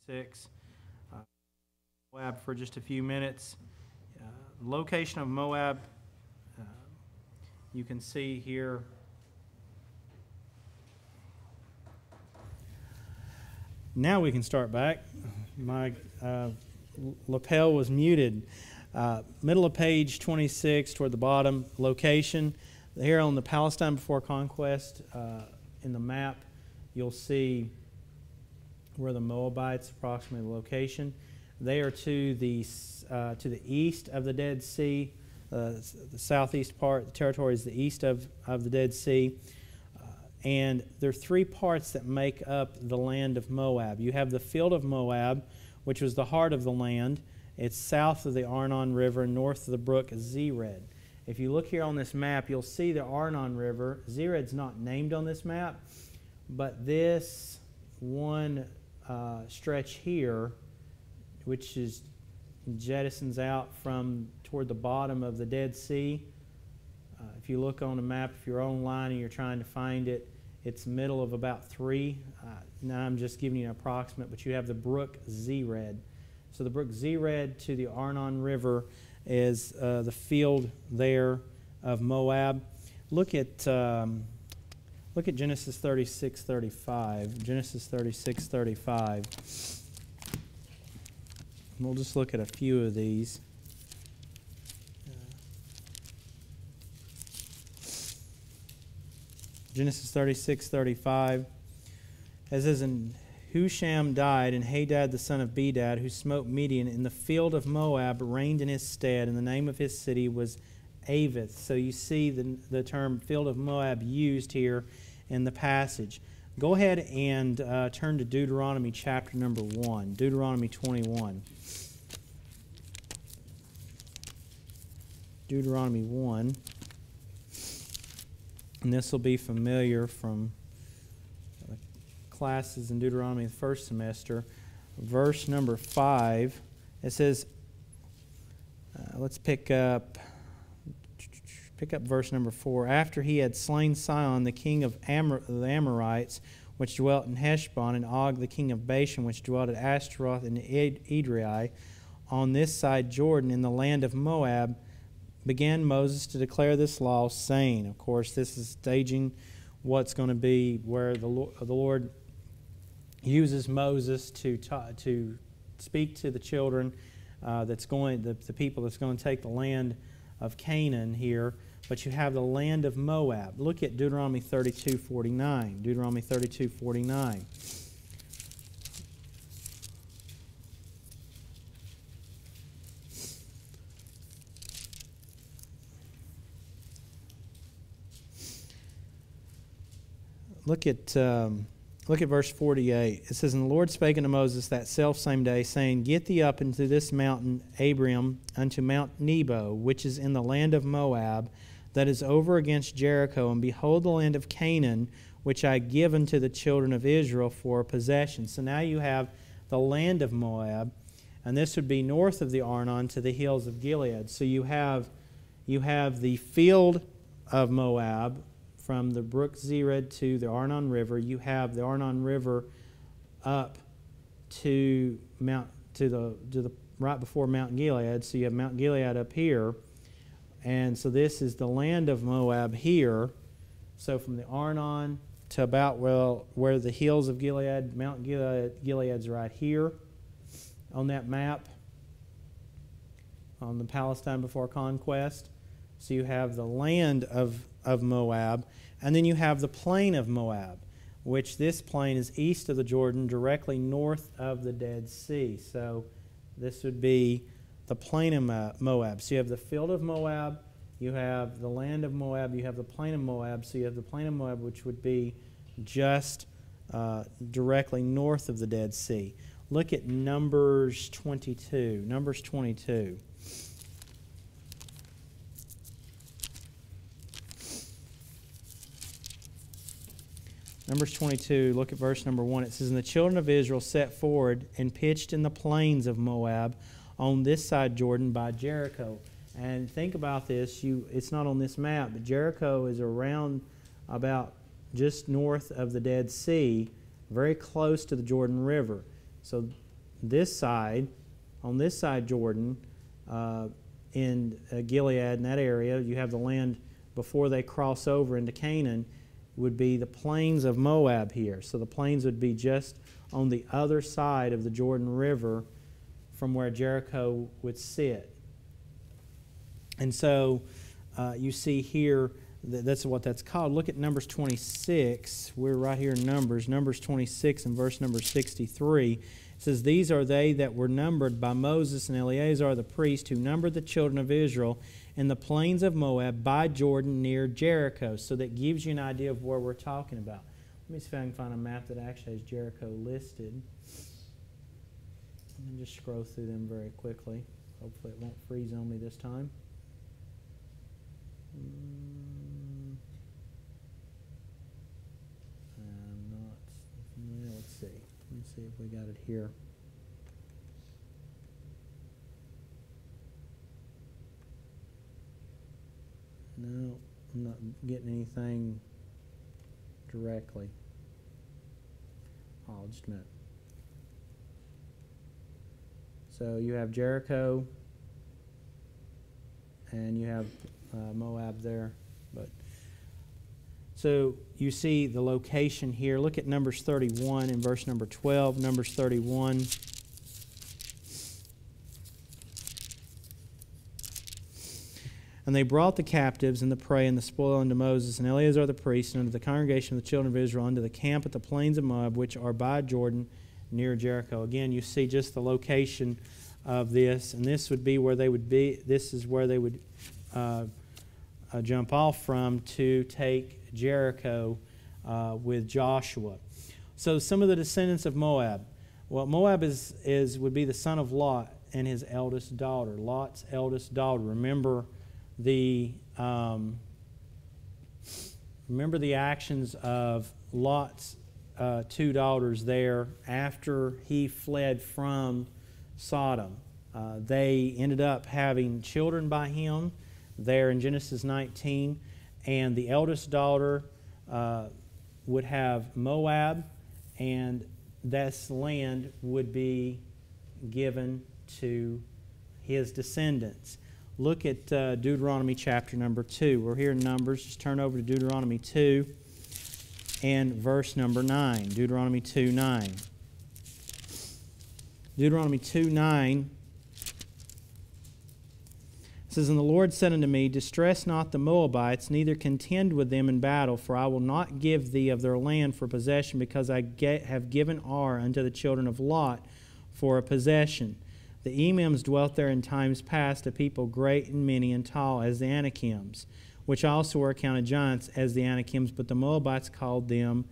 6. Moab for just a few minutes. Location of Moab, you can see here. Now we can start back. My lapel was muted. Middle of page 26 toward the bottom, location. Here on the Palestine before conquest, in the map, you'll see where the Moabites, approximately the location. They are to the east of the Dead Sea. The southeast part, the territory is the east of the Dead Sea. And there are three parts that make up the land of Moab. You have the field of Moab, which was the heart of the land. It's south of the Arnon River, north of the brook Zered. If you look here on this map, you'll see the Arnon River. Zered's not named on this map, but this one stretch here, which is jettisons out from toward the bottom of the Dead Sea. If you look on a map, if you're online and you're trying to find it, it's middle of about 3. Now I'm just giving you an approximate, but you have the brook Zered. So the brook Zered to the Arnon River is the field there of Moab. Look at Genesis 36:35. Genesis 36:35. We'll just look at a few of these. Genesis 36:35. It says, "And Husham died, and Hadad the son of Bedad, who smote Midian in the field of Moab, reigned in his stead, and the name of his city was Avith." So you see the term field of Moab used here in the passage. Go ahead and turn to Deuteronomy chapter number 1, Deuteronomy 21. Deuteronomy 1. And this will be familiar from classes in Deuteronomy the first semester. Verse number 5, it says, let's pick up verse number 4. "After he had slain Sihon, the king of the Amorites, which dwelt in Heshbon, and Og, the king of Bashan, which dwelt at Ashtaroth and Edrei, on this side Jordan, in the land of Moab, began Moses to declare this law, saying," of course, this is staging what's going to be where the Lord uses Moses to speak to the children, the people that's going to take the land of Canaan here. But you have the land of Moab. Look at Deuteronomy 32:49. Deuteronomy 32:49. Look at verse 48. It says, "And the Lord spake unto Moses that selfsame day, saying, Get thee up into this mountain, Abiram, unto Mount Nebo, which is in the land of Moab, that is over against Jericho, and behold the land of Canaan, which I give unto the children of Israel for a possession." So now you have the land of Moab, and this would be north of the Arnon to the hills of Gilead. So you have the field of Moab, from the brook Zered to the Arnon River. You have the Arnon River up to the right before Mount Gilead. So you have Mount Gilead up here, and so this is the land of Moab here. So from the Arnon to about where the hills of Gilead, Mount Gilead's right here on that map on the Palestine before conquest. So you have the land of Moab, and then you have the plain of Moab, which this plain is east of the Jordan, directly north of the Dead Sea. So this would be the plain of Moab. So you have the field of Moab, you have the land of Moab, you have the plain of Moab. So you have the plain of Moab, which would be just directly north of the Dead Sea. Look at Numbers 22. Numbers 22. Numbers 22, look at verse number 1. It says, "And the children of Israel set forward and pitched in the plains of Moab on this side Jordan by Jericho." And think about this. It's not on this map, but Jericho is around about just north of the Dead Sea, very close to the Jordan River. So this side, on this side Jordan, in Gilead, in that area, you have the land before they cross over into Canaan, would be the plains of Moab here. So the plains would be just on the other side of the Jordan River from where Jericho would sit. And so you see here, that's what that's called. Look at Numbers 26. We're right here in Numbers 26 and verse number 63. It says, "These are they that were numbered by Moses and Eleazar the priest, who numbered the children of Israel in the plains of Moab by Jordan near Jericho." So that gives you an idea of where we're talking about. Let me see if I can find a map that actually has Jericho listed. And just scroll through them very quickly. Hopefully it won't freeze on me this time. I'm not. Well, let's see. Let's see if we got it here. No, I'm not getting anything directly. Oh, just a minute. So you have Jericho, and you have Moab there. But so you see the location here. Look at Numbers 31 and verse number 12. Numbers 31. "And they brought the captives and the prey and the spoil unto Moses and Eleazar the priest and unto the congregation of the children of Israel unto the camp at the plains of Moab, which are by Jordan near Jericho." Again, you see just the location of this, and this would be where they would be. This is where they would jump off from to take Jericho with Joshua. So some of the descendants of Moab. Well, Moab would be the son of Lot and his eldest daughter. Lot's eldest daughter. Remember the actions of Lot's two daughters there after he fled from Sodom. They ended up having children by him there in Genesis 19, and the eldest daughter would have Moab, and this land would be given to his descendants. Look at Deuteronomy chapter number 2. We're here in Numbers. Just turn over to Deuteronomy 2 and verse number 9. Deuteronomy 2:9. Deuteronomy 2:9 says, "And the Lord said unto me, Distress not the Moabites, neither contend with them in battle, for I will not give thee of their land for possession, because I have given Ar unto the children of Lot for a possession. The Emims dwelt there in times past, a people great and many and tall as the Anakims, which also were accounted giants as the Anakims, but the Moabites call them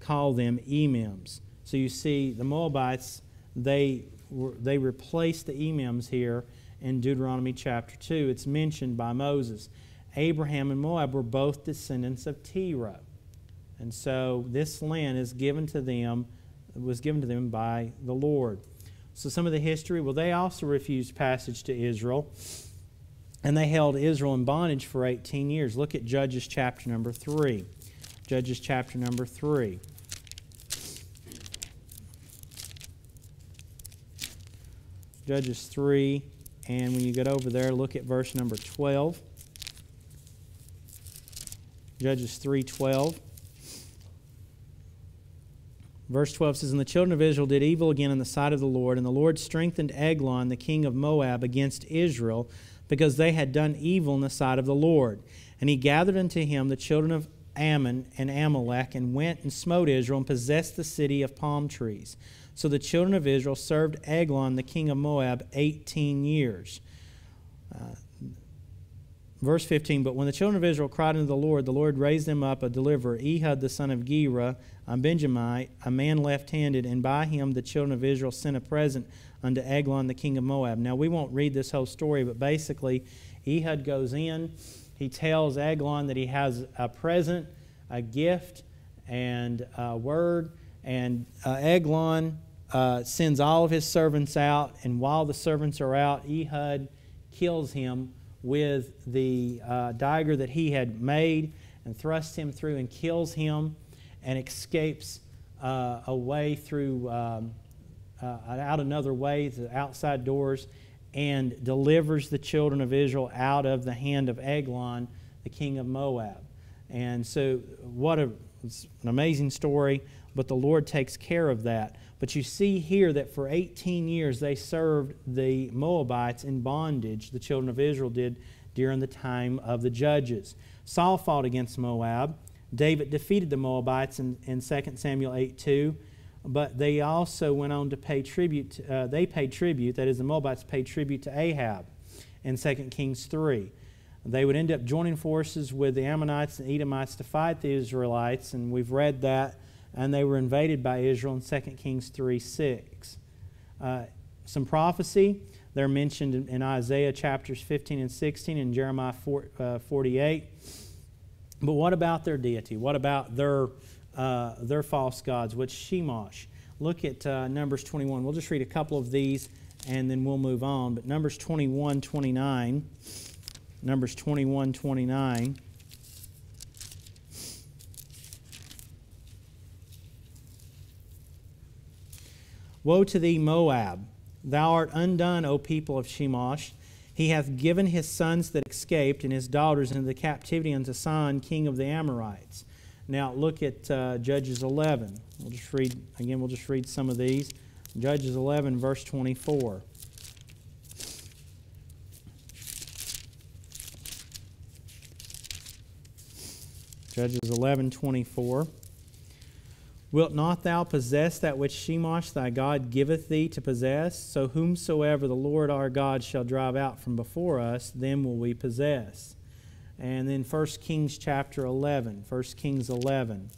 Emims." So you see, the Moabites, they replaced the Emims here in Deuteronomy chapter 2. It's mentioned by Moses. Abraham and Moab were both descendants of Terah. And so this land was given to them by the Lord. So some of the history, well, they also refused passage to Israel, and they held Israel in bondage for 18 years. Look at Judges chapter number 3. Judges chapter number 3. Judges 3, and when you get over there, look at verse number 12. Judges 3:12. Verse 12 says, "And the children of Israel did evil again in the sight of the Lord, and the Lord strengthened Eglon, the king of Moab, against Israel, because they had done evil in the sight of the Lord. And he gathered unto him the children of Ammon and Amalek, and went and smote Israel, and possessed the city of palm trees. So the children of Israel served Eglon, the king of Moab, 18 years. Verse 15, "But when the children of Israel cried unto the Lord raised them up a deliverer, Ehud the son of Gera, a Benjamite, a man left-handed, and by him the children of Israel sent a present unto Eglon the king of Moab." Now we won't read this whole story, but basically Ehud goes in, he tells Eglon that he has a present, a gift, and a word, and Eglon sends all of his servants out, and while the servants are out, Ehud kills him with the dagger that he had made, and thrusts him through and kills him, and escapes away through out another way, the outside doors, and delivers the children of Israel out of the hand of Eglon, the king of Moab. And so it's an amazing story, but the Lord takes care of that. But you see here that for 18 years they served the Moabites in bondage, the children of Israel did during the time of the judges. Saul fought against Moab. David defeated the Moabites in 2 Samuel 8:2. But they also went on to pay tribute. They paid tribute, that is, the Moabites paid tribute to Ahab in 2 Kings 3. They would end up joining forces with the Ammonites and Edomites to fight the Israelites, and we've read that, and they were invaded by Israel in 2 Kings 3:6. Some prophecy, they're mentioned in Isaiah chapters 15 and 16 and Jeremiah 48. But what about their deity? What about their false gods, which Chemosh? Look at Numbers 21. We'll just read a couple of these and then we'll move on. But Numbers 21:29. Numbers 21:29. Woe to thee, Moab! Thou art undone, O people of Chemosh. He hath given his sons that escaped and his daughters into the captivity unto Sihon, king of the Amorites. Now look at Judges 11. We'll just read some of these. Judges 11, verse 24. Judges 11:24. Wilt not thou possess that which Chemosh thy God giveth thee to possess? So whomsoever the Lord our God shall drive out from before us, them will we possess. And then 1 Kings chapter 11. 1 Kings 11.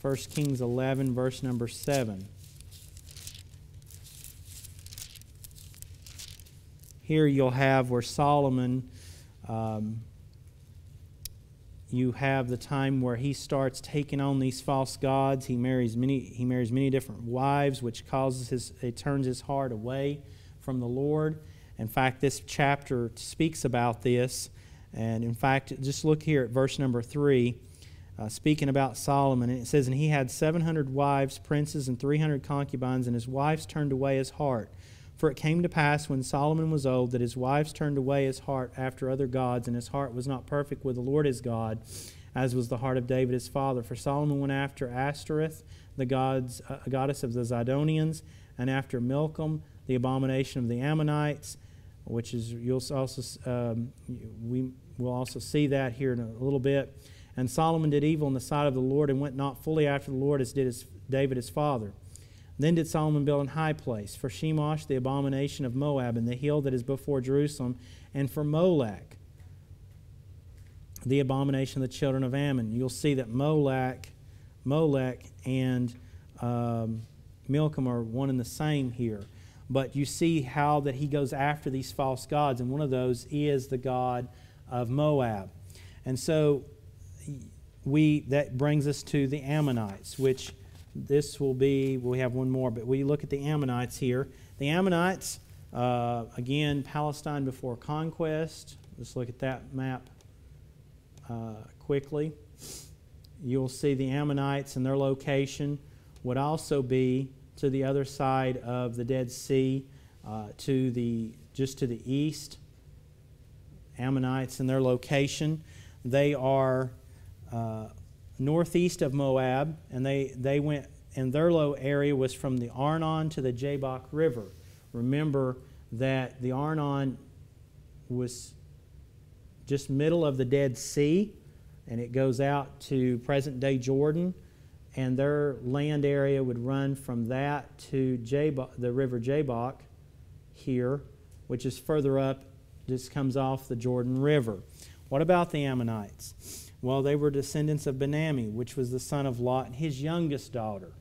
1 Kings 11, verse number 7. Here you'll have where Solomon, you have the time where he starts taking on these false gods. He marries many different wives, which it turns his heart away from the Lord. In fact, this chapter speaks about this. And in fact, just look here at verse number 3, speaking about Solomon. And it says, and he had 700 wives, princes, and 300 concubines, and his wives turned away his heart. For it came to pass when Solomon was old that his wives turned away his heart after other gods, and his heart was not perfect with the Lord his God, as was the heart of David his father. For Solomon went after Ashtoreth, the goddess of the Zidonians, and after Milcom, the abomination of the Ammonites, which is we will also see that here in a little bit. And Solomon did evil in the sight of the Lord, and went not fully after the Lord as did David his father. Then did Solomon build an high place for Chemosh, the abomination of Moab, and the hill that is before Jerusalem, and for Molech, the abomination of the children of Ammon. You'll see that Molech and Milcom are one and the same here. But you see how that he goes after these false gods, and one of those is the god of Moab. And so that brings us to the Ammonites, which this will be, we have one more, but we look at the Ammonites here. The Ammonites, again, Palestine before conquest. Let's look at that map quickly. You'll see the Ammonites and their location would also be to the other side of the Dead Sea, just to the east. Ammonites and their location. They are northeast of Moab, and they went, and their low area was from the Arnon to the Jabbok River. Remember that the Arnon was just middle of the Dead Sea, and it goes out to present-day Jordan, and their land area would run from that to the river Jabbok here, which is further up, just comes off the Jordan River. What about the Ammonites? Well, they were descendants of Benami, which was the son of Lot and his youngest daughter.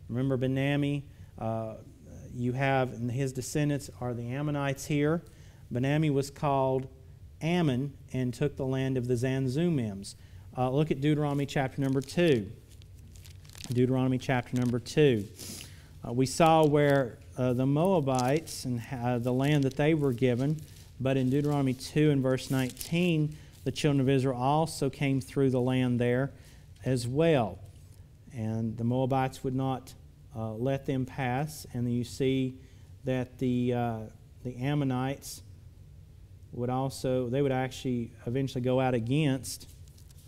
Remember Benami, and his descendants are the Ammonites here. Benami was called Ammon and took the land of the Zanzumims. Look at Deuteronomy chapter number 2. Deuteronomy chapter number 2. We saw where the Moabites and the land that they were given, but in Deuteronomy 2 and verse 19, the children of Israel also came through the land there as well. and the Moabites would not let them pass. And then you see that the Ammonites would actually eventually go out against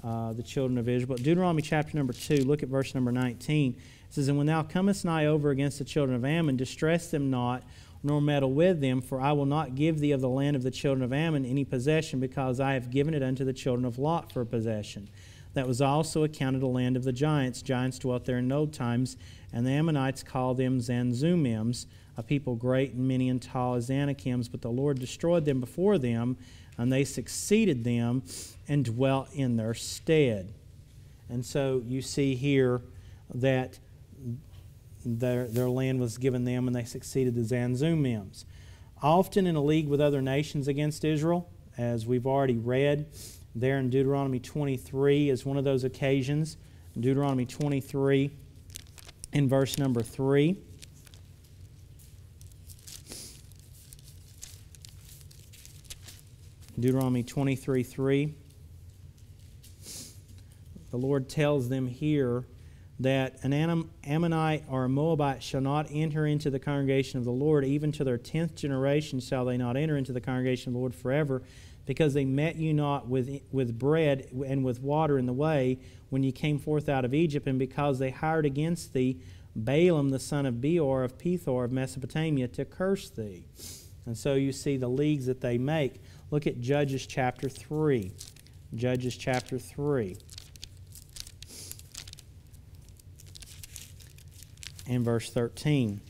the children of Israel. Deuteronomy chapter number 2, look at verse number 19. It says, "And when thou comest nigh over against the children of Ammon, distress them not, nor meddle with them, for I will not give thee of the land of the children of Ammon any possession, because I have given it unto the children of Lot for a possession. That was also accounted a land of the giants. Giants dwelt there in old times, and the Ammonites called them Zanzumims, a people great and many and tall as Anakims. But the Lord destroyed them before them, and they succeeded them and dwelt in their stead." And so you see here that their land was given them, and they succeeded the Zanzumims. Often in a league with other nations against Israel, as we've already read there in Deuteronomy 23 is one of those occasions. Deuteronomy 23 in verse number 3. Deuteronomy 23:3. The Lord tells them here that an Ammonite or a Moabite shall not enter into the congregation of the Lord, even to their 10th generation shall they not enter into the congregation of the Lord forever, because they met you not with bread and with water in the way when ye came forth out of Egypt, and because they hired against thee Balaam the son of Beor of Pethor of Mesopotamia to curse thee. And so you see the leagues that they make. Look at Judges chapter 3. Judges chapter 3. And verse 13.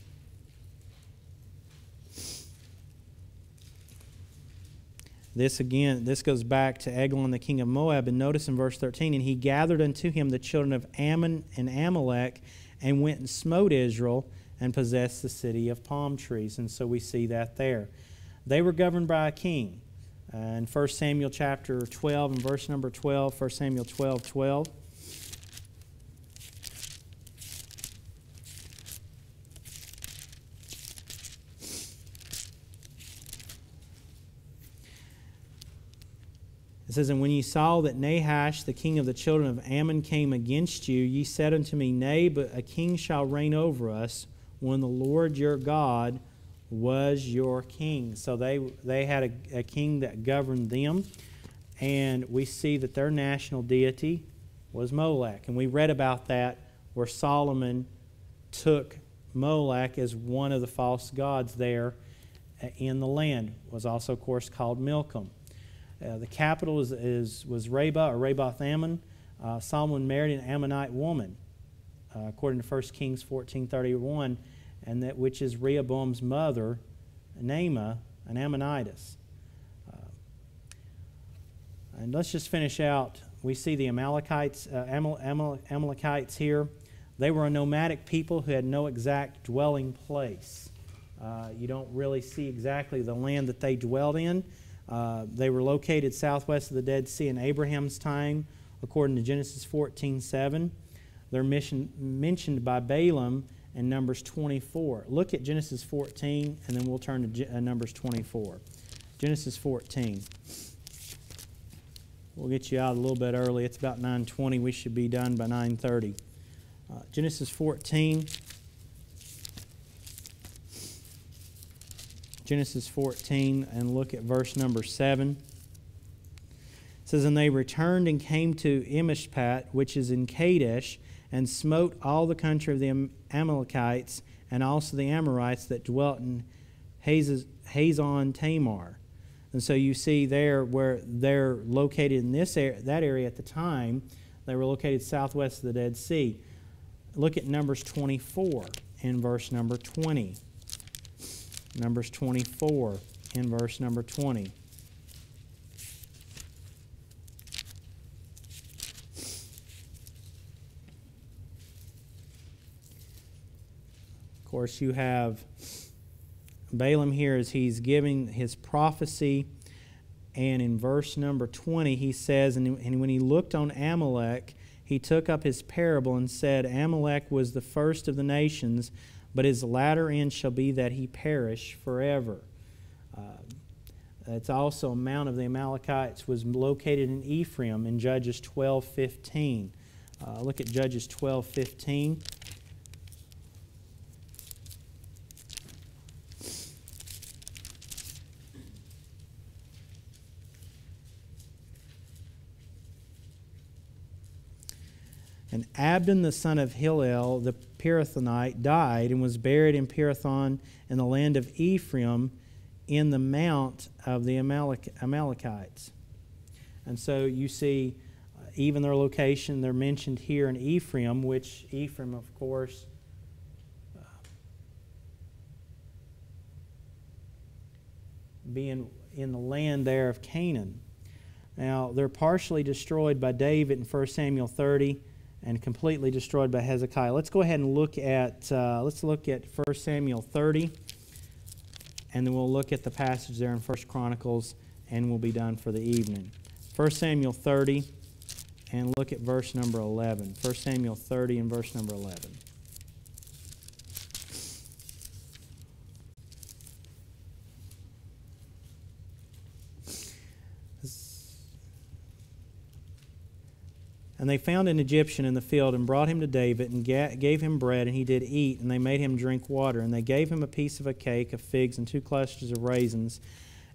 This goes back to Eglon the king of Moab, and notice in verse 13, "And he gathered unto him the children of Ammon and Amalek, and went and smote Israel, and possessed the city of palm trees." And so we see that there. They were governed by a king. In 1 Samuel chapter 12 and verse number 12, 1 Samuel 12:12. It says, "And when ye saw that Nahash, the king of the children of Ammon, came against you, ye said unto me, Nay, but a king shall reign over us, when the Lord your God was your king." So they had a king that governed them, and we see that their national deity was Molech. And we read about that where Solomon took Molech as one of the false gods there in the land. It was also, of course, called Milcom. The capital was Rabah or Rabath Ammon. Solomon married an Ammonite woman, according to 1 Kings 14:31, and that which is Rehoboam's mother, Naamah, an Ammonitess. And let's just finish out. We see the Amalekites here. They were a nomadic people who had no exact dwelling place. You don't really see exactly the land that they dwelled in. They were located southwest of the Dead Sea in Abraham's time, according to Genesis 14:7. They're mentioned by Balaam in Numbers 24. Look at Genesis 14, and then we'll turn to Numbers 24. Genesis 14. We'll get you out a little bit early. It's about 9:20. We should be done by 9:30. Genesis 14. Genesis 14, and look at verse number 7. It says, "And they returned and came to Emishpat, which is in Kadesh, and smote all the country of the Amalekites, and also the Amorites that dwelt in Hazon Tamar." And so you see there where they're located in that area at the time, they were located southwest of the Dead Sea. Look at Numbers 24 in verse number 20. Numbers 24 in verse number 20. Of course, you have Balaam here as he's giving his prophecy, and in verse number 20 he says, and when he looked on Amalek, he took up his parable and said, Amalek was the first of the nations, but his latter end shall be that he perish forever. It's also a mount of the Amalekites was located in Ephraim in Judges 12:15. Look at Judges 12:15. And Abdon the son of Hillel the Pirathonite died and was buried in Pirathon in the land of Ephraim in the mount of the Amalekites. And so you see even their location, they're mentioned here in Ephraim, which Ephraim, of course, being in the land there of Canaan. Now, they're partially destroyed by David in 1 Samuel 30 and completely destroyed by Hezekiah. Let's go ahead and look at 1 Samuel 30, and then we'll look at the passage there in 1 Chronicles, and we'll be done for the evening. 1 Samuel 30, and look at verse number 11. 1 Samuel 30 and verse number 11. And they found an Egyptian in the field and brought him to David and gave him bread, and he did eat, and they made him drink water. And they gave him a piece of a cake of figs and 2 clusters of raisins.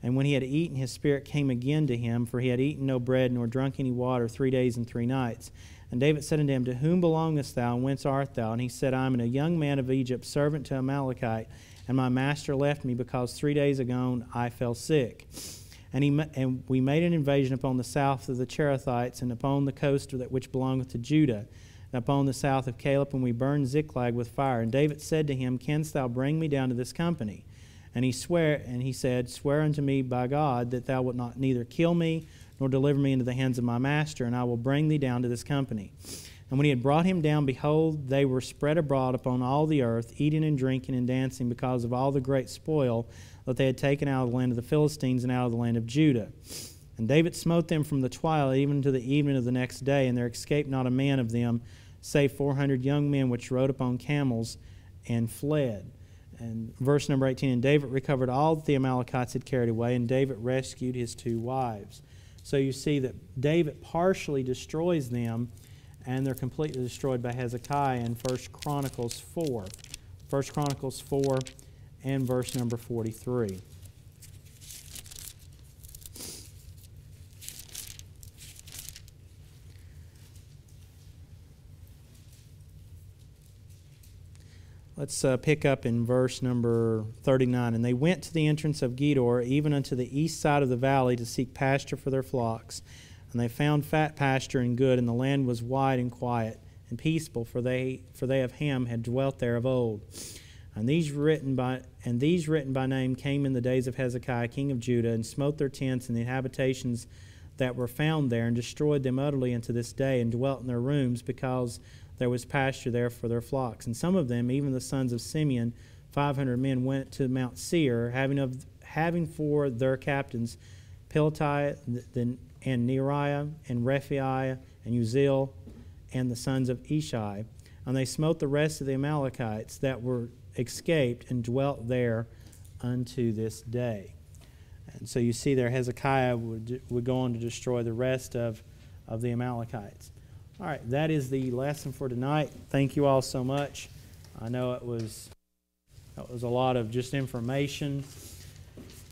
And when he had eaten, his spirit came again to him, for he had eaten no bread nor drunk any water 3 days and 3 nights. And David said unto him, To whom belongest thou, and whence art thou? And he said, I am a young man of Egypt, servant to Amalekite, and my master left me, because 3 days ago I fell sick. And we made an invasion upon the south of the Cherethites, and upon the coast which belongeth to Judah, and upon the south of Caleb, and we burned Ziklag with fire. And David said to him, Canst thou bring me down to this company? And he said, Swear unto me by God that thou wilt not neither kill me nor deliver me into the hands of my master, and I will bring thee down to this company. And when he had brought him down, behold, they were spread abroad upon all the earth, eating and drinking and dancing, because of all the great spoil that they had taken out of the land of the Philistines and out of the land of Judah. And David smote them from the twilight even to the evening of the next day, and there escaped not a man of them, save 400 young men which rode upon camels and fled. And verse number 18, And David recovered all that the Amalekites had carried away, and David rescued his 2 wives. So you see that David partially destroys them, and they're completely destroyed by Hezekiah in 1 Chronicles 4. 1 Chronicles 4 and verse number 43. Let's pick up in verse number 39. And they went to the entrance of Gedor, even unto the east side of the valley, to seek pasture for their flocks. And they found fat pasture and good, and the land was wide and quiet and peaceful, for they of Ham had dwelt there of old. And these written by name came in the days of Hezekiah king of Judah, and smote their tents and the habitations that were found there, and destroyed them utterly unto this day, and dwelt in their rooms, because there was pasture there for their flocks. And some of them, even the sons of Simeon, 500 men, went to Mount Seir, having for their captains Pelatiah and Neriah and Rephaiah and Uzziel and the sons of Ishai. And they smote the rest of the Amalekites that were escaped, and dwelt there unto this day. And so you see there Hezekiah would go on to destroy the rest of the Amalekites. All right, that is the lesson for tonight. Thank you all so much. I know it was a lot of just information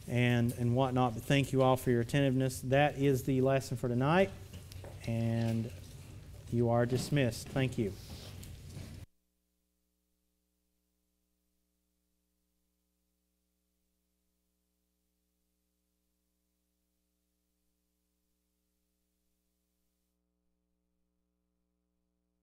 and whatnot, but thank you all for your attentiveness. That is the lesson for tonight, and you are dismissed. Thank you.